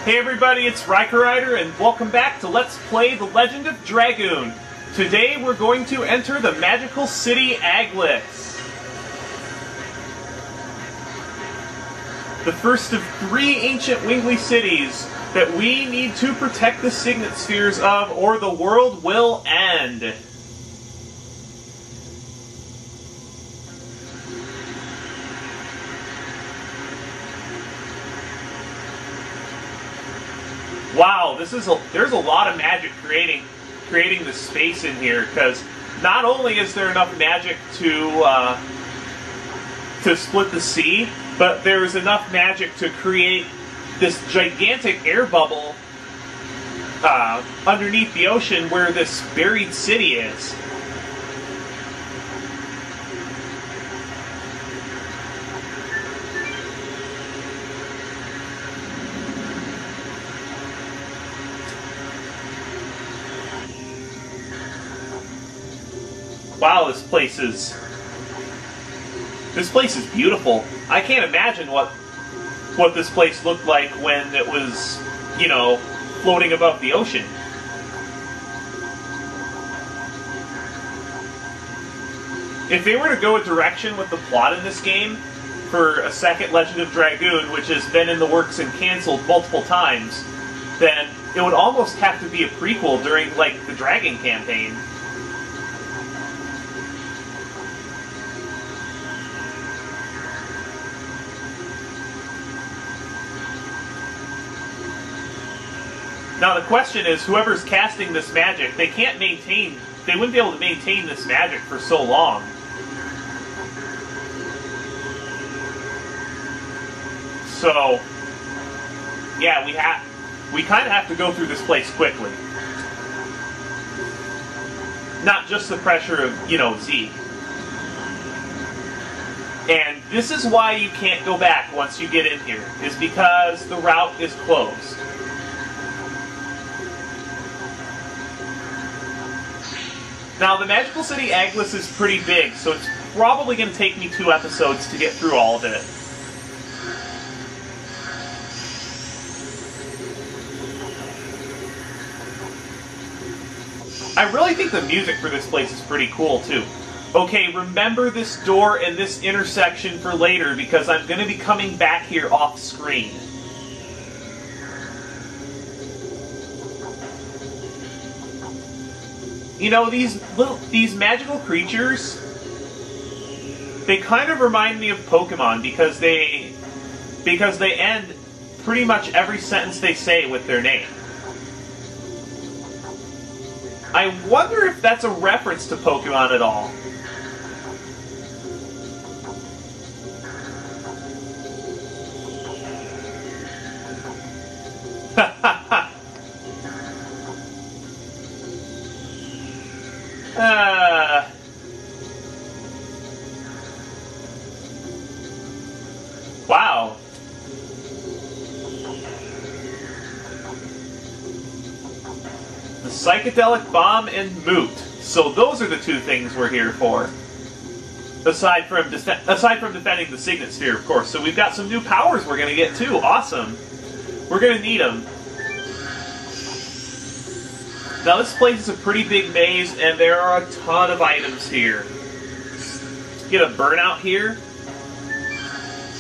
Hey everybody, it's Riker Rider, and welcome back to Let's Play The Legend of Dragoon. Today we're going to enter the Magical City Aglis. The first of 3 ancient wingly cities that we need to protect the Signet Spheres of, or the world will end. Wow, there's a lot of magic creating the space in here, because not only is there enough magic to split the sea, but there's enough magic to create this gigantic air bubble underneath the ocean where this buried city is. Wow, this place is beautiful. I can't imagine what this place looked like when it was, you know, floating above the ocean. If they were to go a direction with the plot in this game for a second Legend of Dragoon, which has been in the works and cancelled multiple times, then it would almost have to be a prequel during, like, the Dragon campaign. Now the question is, whoever's casting this magic, they wouldn't be able to maintain this magic for so long. So, yeah, we kind of have to go through this place quickly. Not just the pressure of, you know, Zeke. And this is why you can't go back once you get in here, is because the route is closed. Now, the Magical City Aglis is pretty big, so it's probably going to take me 2 episodes to get through all of it. I really think the music for this place is pretty cool, too. Okay, remember this door and this intersection for later, because I'm going to be coming back here off-screen. You know, these magical creatures, they kind of remind me of Pokemon because they end pretty much every sentence they say with their name. I wonder if that's a reference to Pokemon at all. Wow. The Psychedelic Bomb and Moot. So those are the 2 things we're here for. Aside from defending the Signet Sphere, of course. So we've got some new powers we're going to get too. Awesome. We're going to need them. Now this place is a pretty big maze, and there are a ton of items here. Get a burnout here,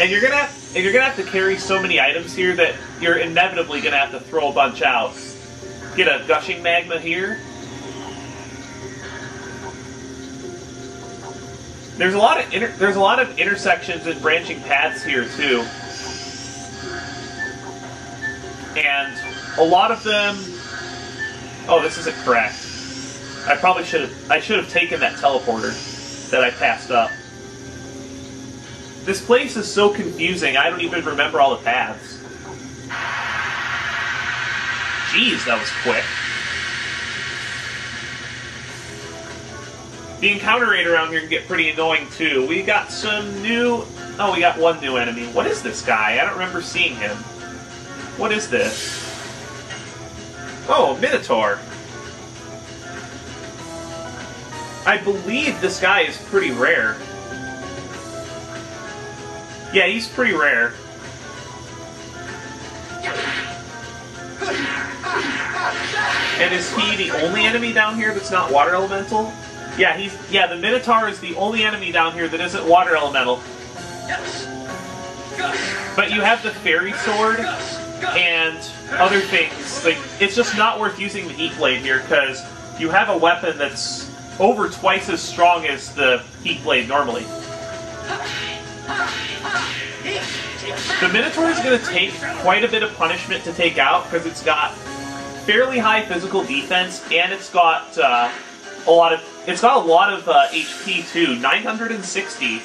and you're gonna have to carry so many items here that you're inevitably gonna have to throw a bunch out. Get a gushing magma here. There's a lot of intersections and branching paths here too, and a lot of them. Oh, this isn't correct. I should have taken that teleporter that I passed up. This place is so confusing, I don't even remember all the paths. Jeez, that was quick. The encounter rate around here can get pretty annoying too. We got some new... Oh, we got 1 new enemy. What is this guy? I don't remember seeing him. What is this? Oh, Minotaur. I believe this guy is pretty rare. Yeah, he's pretty rare. And is he the only enemy down here that's not water elemental? Yeah, the Minotaur is the only enemy down here that isn't water elemental. But you have the fairy sword and other things. Like, it's just not worth using the heat blade here because you have a weapon that's over twice as strong as the heat blade normally. The Minotaur is going to take quite a bit of punishment to take out because it's got fairly high physical defense and it's got a lot of HP too, 960.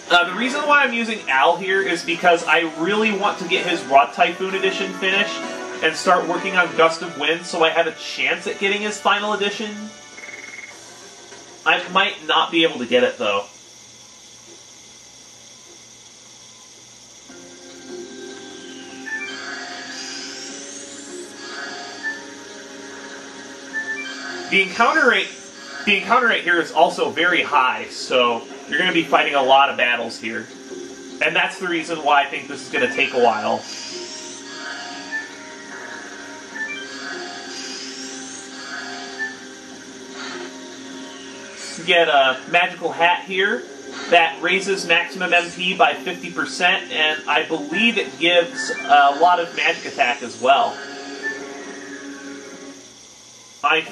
The reason why I'm using Al here is because I really want to get his Rod Typhoon edition finished and start working on Gust of Wind so I have a chance at getting his final edition. I might not be able to get it though. The encounter rate here is also very high, so you're going to be fighting a lot of battles here. And that's the reason why I think this is going to take a while. Get a magical hat here that raises maximum MP by 50%, and I believe it gives a lot of magic attack as well. I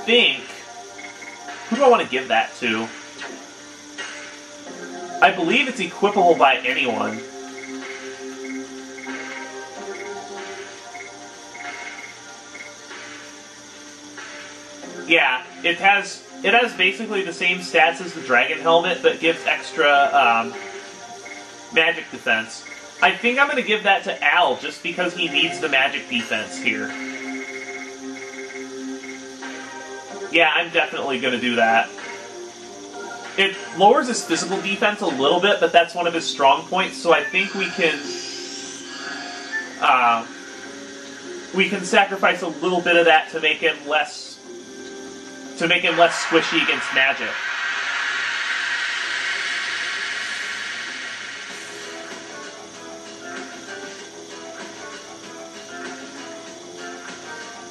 think... Who do I want to give that to? I believe it's equipable by anyone. Yeah, it has basically the same stats as the Dragon Helmet, but gives extra magic defense. I think I'm going to give that to Al, just because he needs the magic defense here. Yeah, I'm definitely going to do that. It lowers his physical defense a little bit, but that's one of his strong points, so I think we can sacrifice a little bit of that to make him less squishy against magic.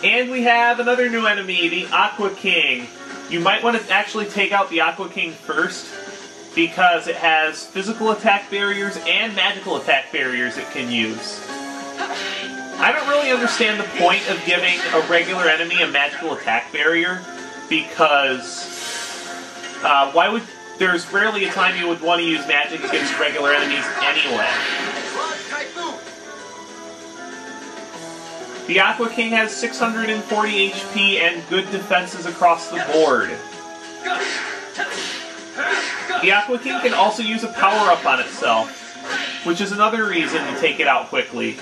And we have another new enemy, the Aqua King. You might want to actually take out the Aqua King first, because it has physical attack barriers and magical attack barriers it can use. I don't really understand the point of giving a regular enemy a magical attack barrier, because there's rarely a time you would want to use magic against regular enemies anyway. The Aqua King has 640 HP and good defenses across the board. The Aqua King can also use a power-up on itself, which is another reason to take it out quickly.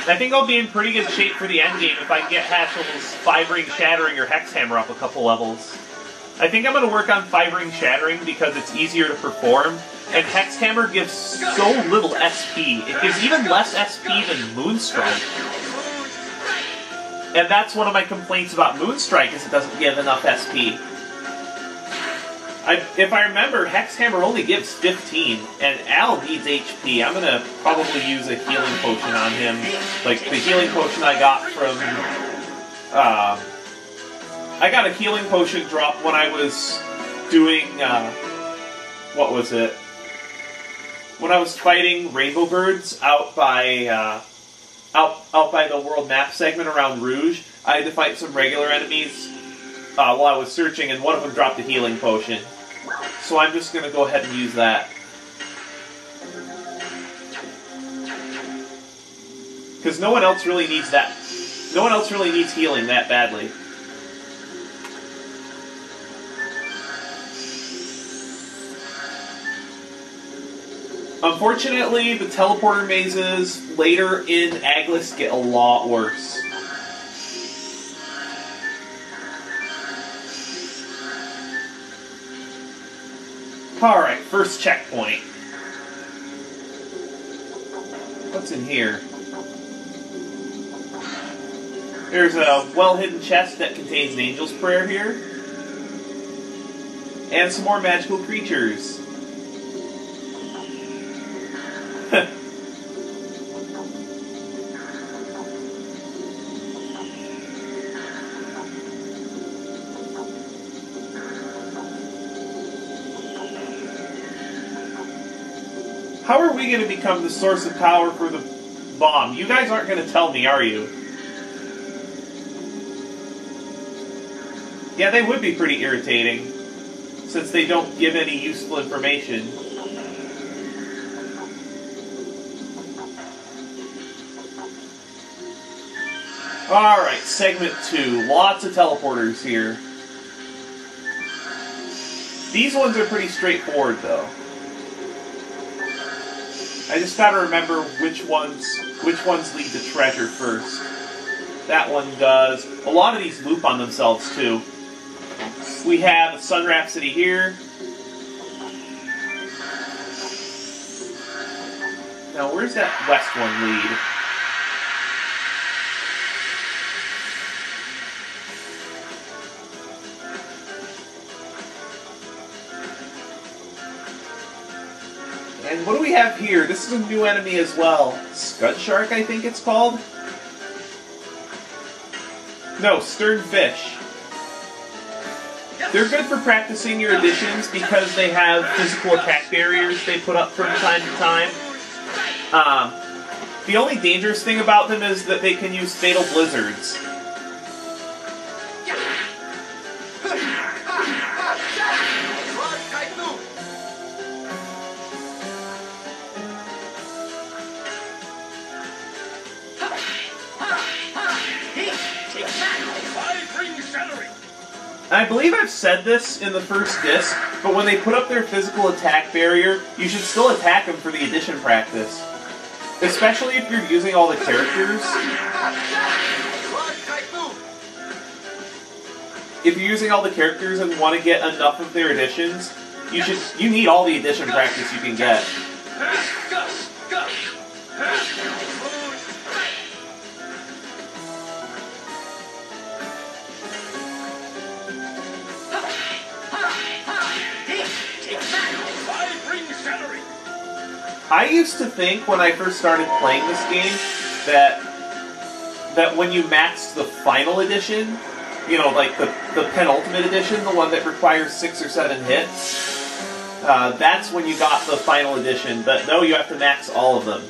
I think I'll be in pretty good shape for the endgame if I can get Hatchel's 5-ring Shattering or Hex Hammer up a couple levels. I think I'm going to work on 5-ring Shattering because it's easier to perform, and Hex Hammer gives so little SP. It gives even less SP than Moonstrike. And that's one of my complaints about Moonstrike, is it doesn't give enough SP. If I remember, Hex Hammer only gives 15, and Al needs HP. I'm going to probably use a healing potion on him. Like, the healing potion I got from... I got a healing potion drop when I was doing... what was it? When I was fighting Rainbow Birds out by the world map segment around Rouge, I had to fight some regular enemies while I was searching, and one of them dropped a healing potion. So I'm just going to go ahead and use that. Because no one else really needs that. No one else really needs healing that badly. Unfortunately, the teleporter mazes later in Aglis get a lot worse. Alright, first checkpoint. What's in here? There's a well-hidden chest that contains an angel's prayer here. And some more magical creatures. How are we going to become the source of power for the bomb? You guys aren't going to tell me, are you? Yeah, they would be pretty irritating, since they don't give any useful information. Alright, segment 2. Lots of teleporters here. These ones are pretty straightforward, though. I just gotta remember which ones lead to treasure first. That one does. A lot of these loop on themselves, too. We have a Sun Rhapsody here. Now, where's that west one lead? And what do we have here? This is a new enemy as well. Scud Shark, I think it's called? No, Stern Fish. They're good for practicing your additions because they have physical attack barriers they put up from time to time. The only dangerous thing about them is that they can use Fatal Blizzards. I believe I've said this in the first disc, but when they put up their physical attack barrier, you should still attack them for the addition practice. Especially if you're using all the characters. If you're using all the characters and want to get enough of their additions, you need all the addition practice you can get. I used to think when I first started playing this game that when you maxed the final edition, you know, like the penultimate edition, the one that requires 6 or 7 hits, that's when you got the final edition. But no, you have to max all of them.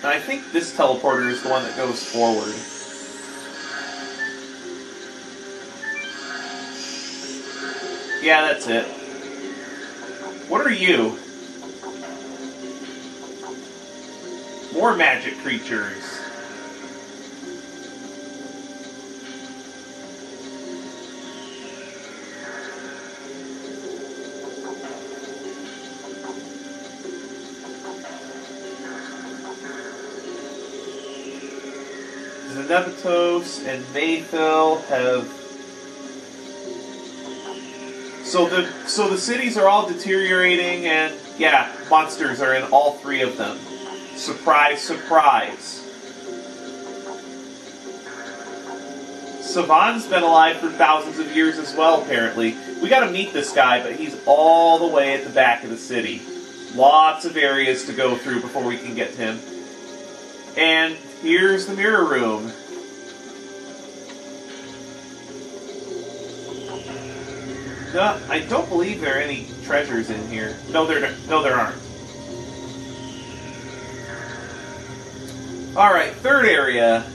I think this teleporter is the one that goes forward. Yeah, that's it. What are you? More magic creatures. Nevatos and Mayfill have... So the cities are all deteriorating, and yeah, monsters are in all 3 of them. Surprise, surprise. Savan's been alive for thousands of years as well, apparently. We gotta meet this guy, but he's all the way at the back of the city. Lots of areas to go through before we can get to him. And here's the mirror room. No, I don't believe there are any treasures in here. No, there aren't. Alright, third area.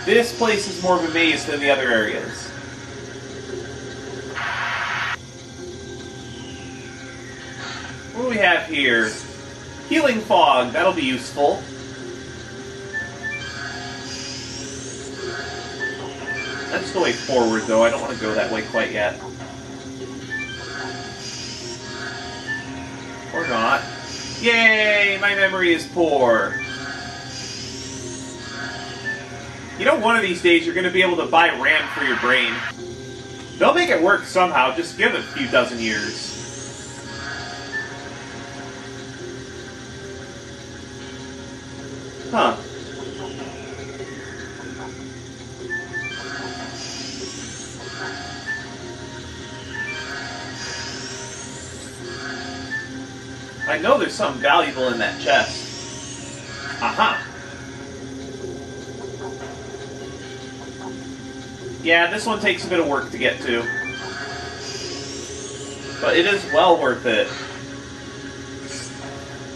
This place is more of a maze than the other areas. What do we have here? Healing Fog, that'll be useful. That's the way forward, though. I don't want to go that way quite yet. Or not. Yay! My memory is poor. You know, one of these days you're going to be able to buy RAM for your brain. They'll make it work somehow, just give it a few dozen years. Huh. I know there's something valuable in that chest. Aha! Yeah, this one takes a bit of work to get to. But it is well worth it.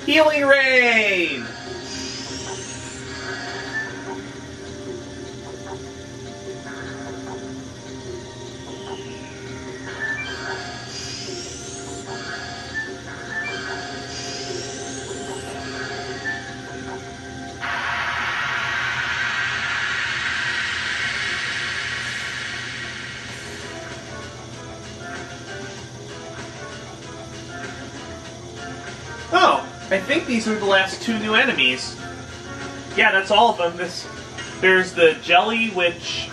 Healing Rain! I think these are the last two new enemies. Yeah, that's all of them. There's the Jelly, which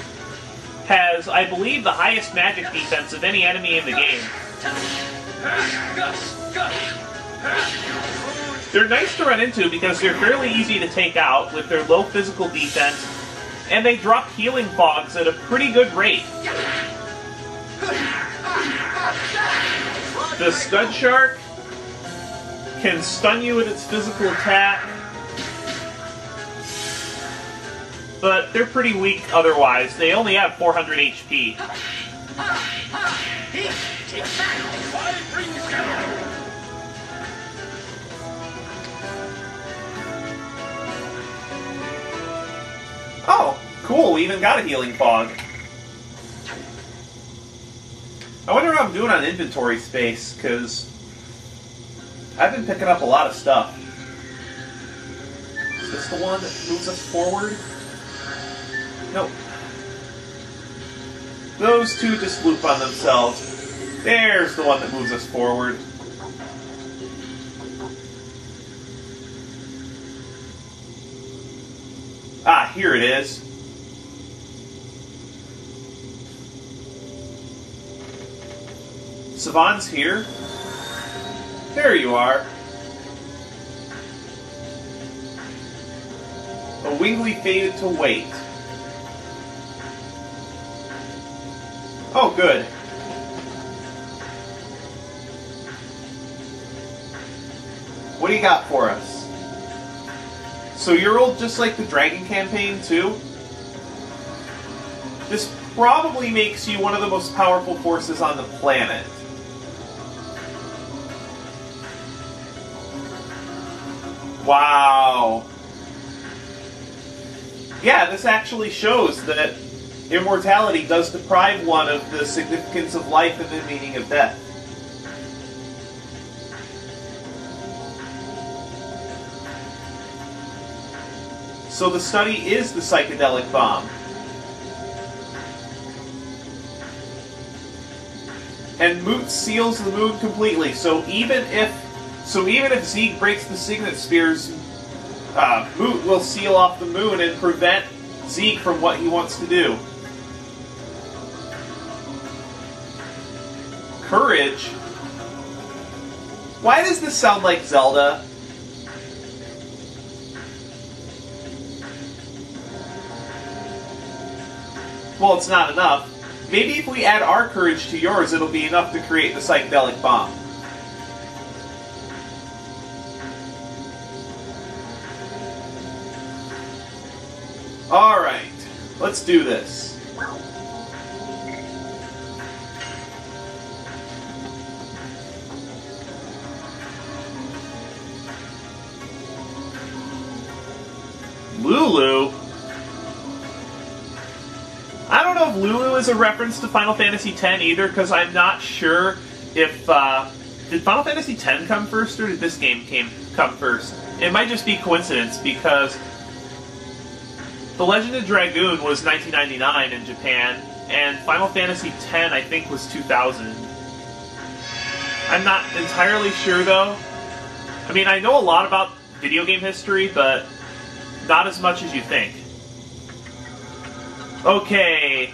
has, I believe, the highest magic defense of any enemy in the game. They're nice to run into because they're fairly easy to take out with their low physical defense, and they drop healing fogs at a pretty good rate. The Scud Shark can stun you with its physical attack, but they're pretty weak otherwise. They only have 400 HP. Oh, cool, we even got a healing fog. I wonder how I'm doing on inventory space, because I've been picking up a lot of stuff. Is this the one that moves us forward? Nope. Those two just loop on themselves. There's the one that moves us forward. Ah, here it is. Savon's here. There you are. A Wingly faded to wait. Oh, good. What do you got for us? So you're old just like the Dragon campaign, too? This probably makes you one of the most powerful forces on the planet. Wow. Yeah, this actually shows that immortality does deprive one of the significance of life and the meaning of death. So the study is the Psychedelic Bomb. And Moot seals the moon completely, so even if Zeke breaks the Signet Spears, Moot will seal off the moon and prevent Zeke from what he wants to do. Courage? Why does this sound like Zelda? Well, it's not enough. Maybe if we add our courage to yours, it'll be enough to create the Psychedelic Bomb. Alright, let's do this. Lulu? I don't know if Lulu is a reference to Final Fantasy X either, because I'm not sure if... did Final Fantasy X come first, or did this game come first? It might just be coincidence, because The Legend of Dragoon was 1999 in Japan, and Final Fantasy X, I think, was 2000. I'm not entirely sure, though. I mean, I know a lot about video game history, but not as much as you think. Okay.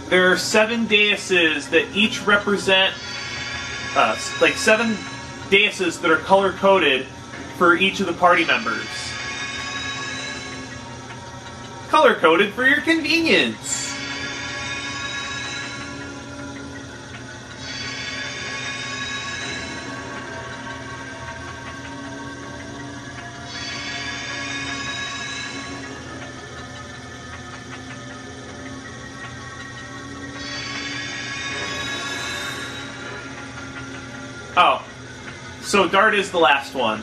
There are 7 daises that each represent, like 7 daises that are color-coded for each of the party members. Color-coded for your convenience! Oh, so Dart is the last one.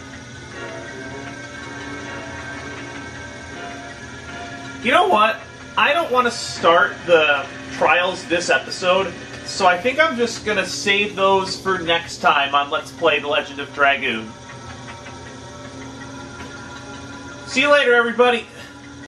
You know what? I don't want to start the trials this episode, so I think I'm just going to save those for next time on Let's Play The Legend of Dragoon. See you later, everybody!